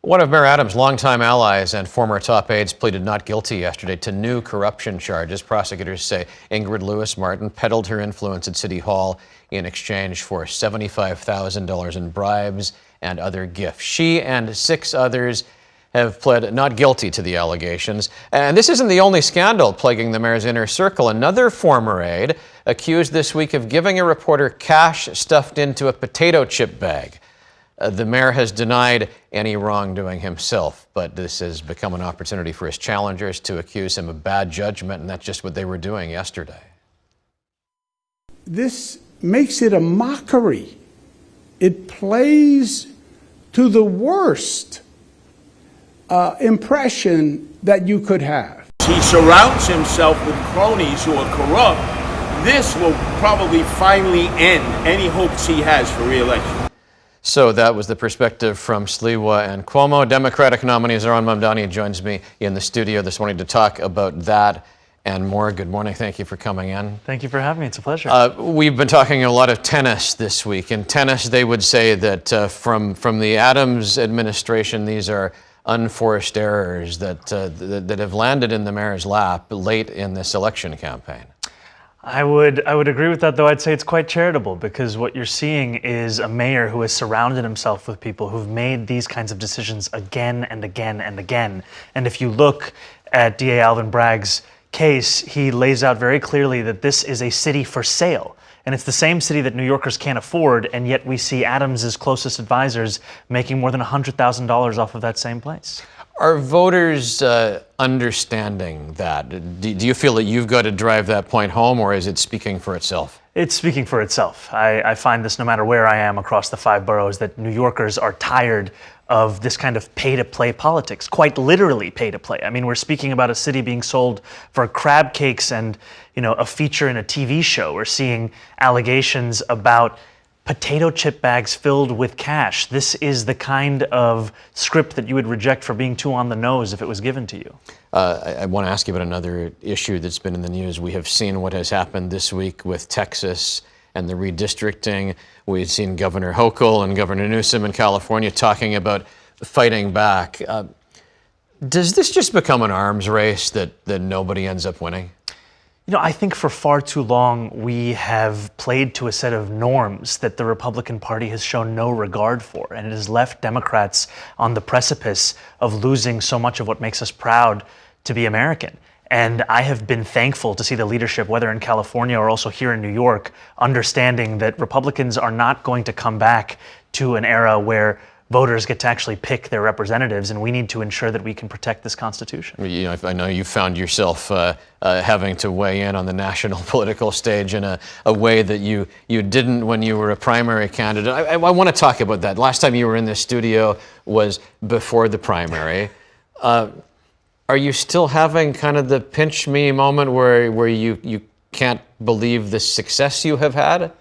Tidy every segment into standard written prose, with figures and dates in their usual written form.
One of Mayor Adams' longtime allies and former top aides pleaded not guilty yesterday to new corruption charges. Prosecutors say Ingrid Lewis-Martin peddled her influence at City Hall in exchange for $75,000 in bribes and other gifts. She and 6 others have pled not guilty to the allegations. And this isn't the only scandal plaguing the mayor's inner circle. Another former aide accused this week of giving a reporter cash stuffed into a potato chip bag. The mayor has denied any wrongdoing himself, but this has become an opportunity for his challengers to accuse him of bad judgment, and that's just what they were doing yesterday. This makes it a mockery. It plays to the worst impression that you could have. He surrounds himself with cronies who are corrupt. This will probably finally end any hopes he has for re-election. So that was the perspective from Sliwa and Cuomo. Democratic nominee Zohran Mamdani joins me in the studio this morning to talk about that and more. Good morning. Thank you for coming in. Thank you for having me. It's a pleasure. We've been talking a lot of tennis this week. In tennis, they would say that from the Adams administration, these are unforced errors that have landed in the mayor's lap late in this election campaign. I would agree with that, though I'd say it's quite charitable, because what you're seeing is a mayor who has surrounded himself with people who've made these kinds of decisions again and again and again. And if you look at DA Alvin Bragg's case, he lays out very clearly that this is a city for sale. And it's the same city that New Yorkers can't afford, and yet we see Adams' closest advisors making more than $100,000 off of that same place. Are voters understanding that? Do you feel that you've got to drive that point home, or is it speaking for itself? It's speaking for itself. I find this no matter where I am across the 5 boroughs, that New Yorkers are tired of this kind of pay-to-play politics, quite literally pay-to-play. I mean, we're speaking about a city being sold for crab cakes and, a feature in a TV show. We're seeing allegations about potato chip bags filled with cash. This is the kind of script that you would reject for being too on the nose if it was given to you. I want to ask you about another issue that's been in the news. We have seen what has happened this week with Texas and the redistricting. We've seen Governor Hochul and Governor Newsom in California talking about fighting back. Does this just become an arms race that nobody ends up winning? I think for far too long we have played to a set of norms that the Republican Party has shown no regard for, and it has left Democrats on the precipice of losing so much of what makes us proud to be American. And I have been thankful to see the leadership, whether in California or also here in New York, understanding that Republicans are not going to come back to an era where voters get to actually pick their representatives, and we need to ensure that we can protect this Constitution. I know you found yourself having to weigh in on the national political stage in a way that you didn't when you were a primary candidate. I want to talk about that. Last time you were in this studio was before the primary. Are you still having kind of the pinch me moment where you can't believe the success you have had?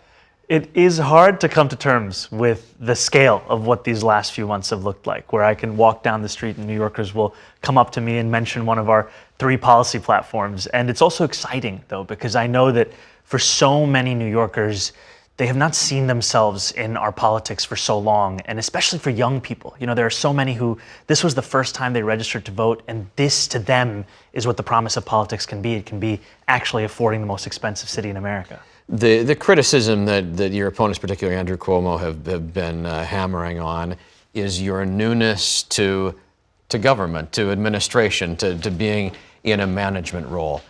It is hard to come to terms with the scale of what these last few months have looked like, where I can walk down the street and New Yorkers will come up to me and mention one of our 3 policy platforms. And it's also exciting, though, because I know that for so many New Yorkers, they have not seen themselves in our politics for so long, and especially for young people. There are so many who this was the first time they registered to vote, and this to them is what the promise of politics can be. It can be actually affording the most expensive city in America. The criticism that your opponents, particularly Andrew Cuomo, have been hammering on is your newness to government, to administration, to being in a management role.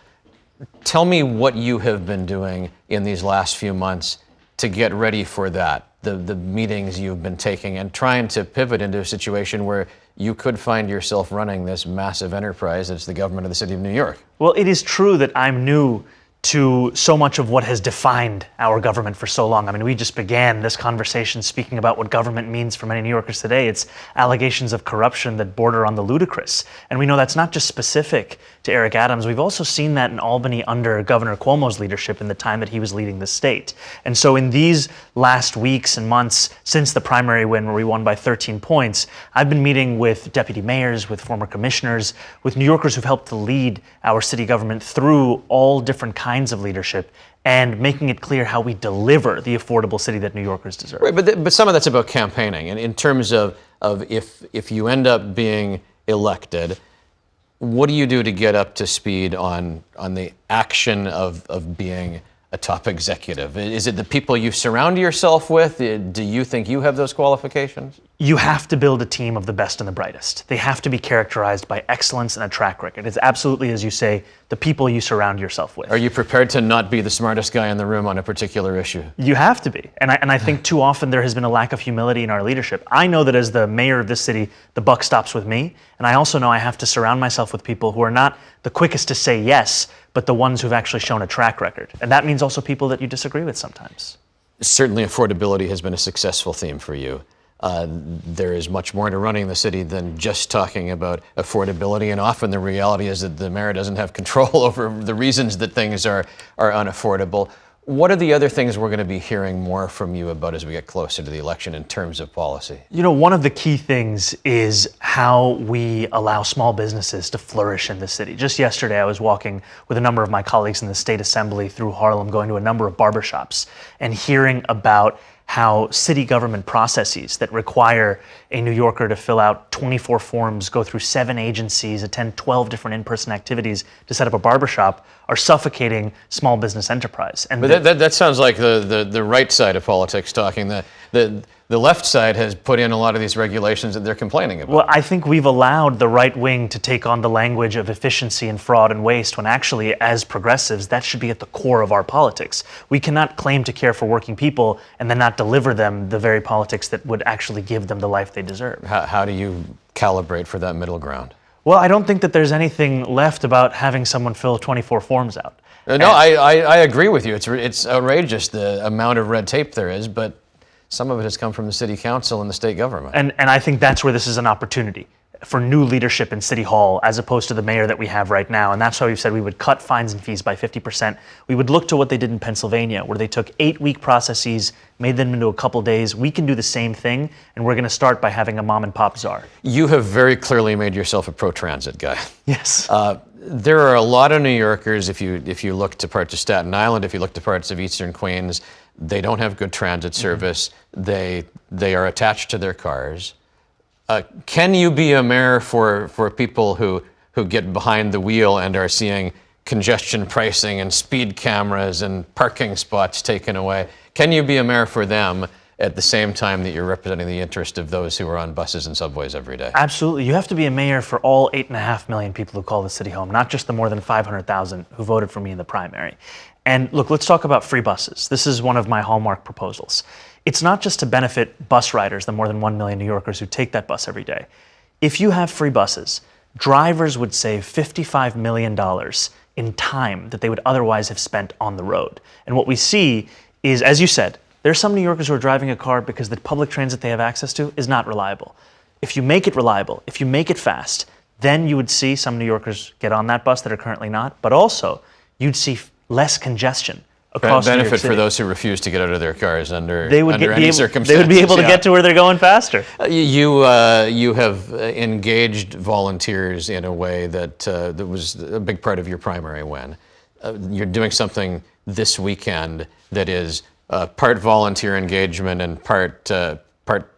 Tell me what you have been doing in these last few months to get ready for that, the meetings you've been taking and trying to pivot into a situation where you could find yourself running this massive enterprise that's the government of the city of New York. Well, it is true that I'm new to so much of what has defined our government for so long. I mean, we just began this conversation speaking about what government means for many New Yorkers today. It's allegations of corruption that border on the ludicrous. And we know that's not just specific to Eric Adams. We've also seen that in Albany under Governor Cuomo's leadership in the time that he was leading the state. And so in these last weeks and months since the primary win where we won by 13 points, I've been meeting with deputy mayors, with former commissioners, with New Yorkers who've helped to lead our city government through all different kinds of leadership. and making it clear how we deliver the affordable city that New Yorkers deserve. Right, but some of that's about campaigning, and in terms of if you end up being elected, what do you do to get up to speed on the action of being a top executive? Is it the people you surround yourself with? Do you think you have those qualifications? You have to build a team of the best and the brightest. They have to be characterized by excellence and a track record. It's absolutely, as you say, the people you surround yourself with. Are you prepared to not be the smartest guy in the room on a particular issue? You have to be. And I think too often there has been a lack of humility in our leadership. I know that as the mayor of this city, the buck stops with me. And I also know I have to surround myself with people who are not the quickest to say yes, but the ones who've actually shown a track record. And that means also people that you disagree with sometimes. Certainly affordability has been a successful theme for you. There is much more to running the city than just talking about affordability, and often the reality is that the mayor doesn't have control over the reasons that things are unaffordable. What are the other things we're going to be hearing more from you about as we get closer to the election in terms of policy? You know, one of the key things is how we allow small businesses to flourish in the city. Just yesterday, I was walking with a number of my colleagues in the State Assembly through Harlem, going to a number of barbershops and hearing about how city government processes that require a New Yorker to fill out 24 forms, go through 7 agencies, attend 12 different in-person activities to set up a barbershop are suffocating small business enterprise. And but that sounds like the right side of politics talking. The left side has put in a lot of these regulations that they're complaining about. Well, I think we've allowed the right wing to take on the language of efficiency and fraud and waste, when actually, as progressives, that should be at the core of our politics. We cannot claim to care for working people and then not deliver them the very politics that would actually give them the life they deserve. How do you calibrate for that middle ground? Well, I don't think that there's anything left about having someone fill 24 forms out. No, I agree with you. It's outrageous the amount of red tape there is, but some of it has come from the city council and the state government. And I think that's where this is an opportunity for new leadership in City Hall, as opposed to the mayor that we have right now. And that's why we've said we would cut fines and fees by 50%. We would look to what they did in Pennsylvania, where they took 8-week processes, made them into a couple days. We can do the same thing, and we're going to start by having a mom and pop czar. You have very clearly made yourself a pro-transit guy. Yes. There are a lot of New Yorkers, if you look to parts of Staten Island, if you look to parts of Eastern Queens, they don't have good transit service. They are attached to their cars. Can you be a mayor for people who get behind the wheel and are seeing congestion pricing and speed cameras and parking spots taken away? Can you be a mayor for them at the same time that you're representing the interest of those who are on buses and subways every day? Absolutely. You have to be a mayor for all 8.5 million people who call the city home, not just the more than 500,000 who voted for me in the primary. And look, let's talk about free buses. This is one of my hallmark proposals. It's not just to benefit bus riders, the more than 1 million New Yorkers who take that bus every day. If you have free buses, drivers would save $55 million in time that they would otherwise have spent on the road. And what we see is, as you said, there's some New Yorkers who are driving a car because the public transit they have access to is not reliable. If you make it reliable, if you make it fast, then you would see some New Yorkers get on that bus that are currently not, but also you'd see less congestion across New York benefit City. for those who refuse to get out of their cars under any circumstances. They would be able to get to where they're going faster. You have engaged volunteers in a way that was a big part of your primary win. You're doing something this weekend that is part volunteer engagement and part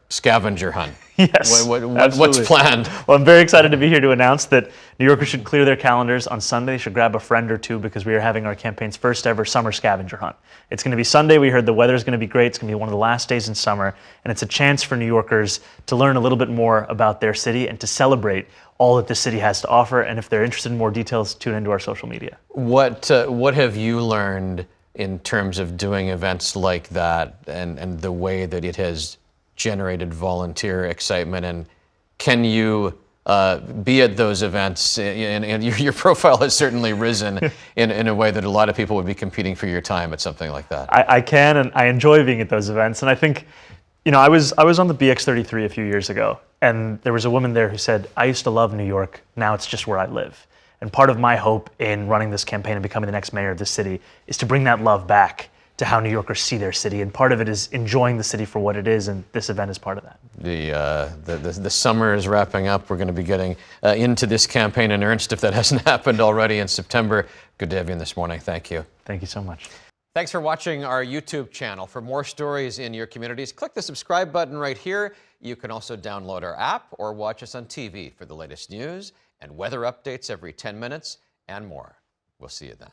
scavenger hunt. Yes, what's planned? Well, I'm very excited to be here to announce that New Yorkers should clear their calendars on Sunday. They should grab a friend or two, because we are having our campaign's first ever summer scavenger hunt. It's going to be Sunday. We heard the weather's going to be great. It's going to be one of the last days in summer, and it's a chance for New Yorkers to learn a little bit more about their city and to celebrate all that the city has to offer. And if they're interested in more details, tune into our social media. What have you learned in terms of doing events like that, and the way that it has generated volunteer excitement? And can you be at those events? And your profile has certainly risen in a way that a lot of people would be competing for your time at something like that. I can, and I enjoy being at those events. And I think, I was on the BX33 a few years ago, and there was a woman there who said, "I used to love New York. Now it's just where I live." And part of my hope in running this campaign and becoming the next mayor of this city is to bring that love back to how New Yorkers see their city. And part of it is enjoying the city for what it is, and this event is part of that. The summer is wrapping up. We're going to be getting into this campaign in earnest, if that hasn't happened already, in September. Good to have you in this morning. Thank you. Thank you so much. Thanks for watching our YouTube channel. For more stories in your communities, click the subscribe button right here. You can also download our app or watch us on TV for the latest news and weather updates every 10 minutes and more. We'll see you then.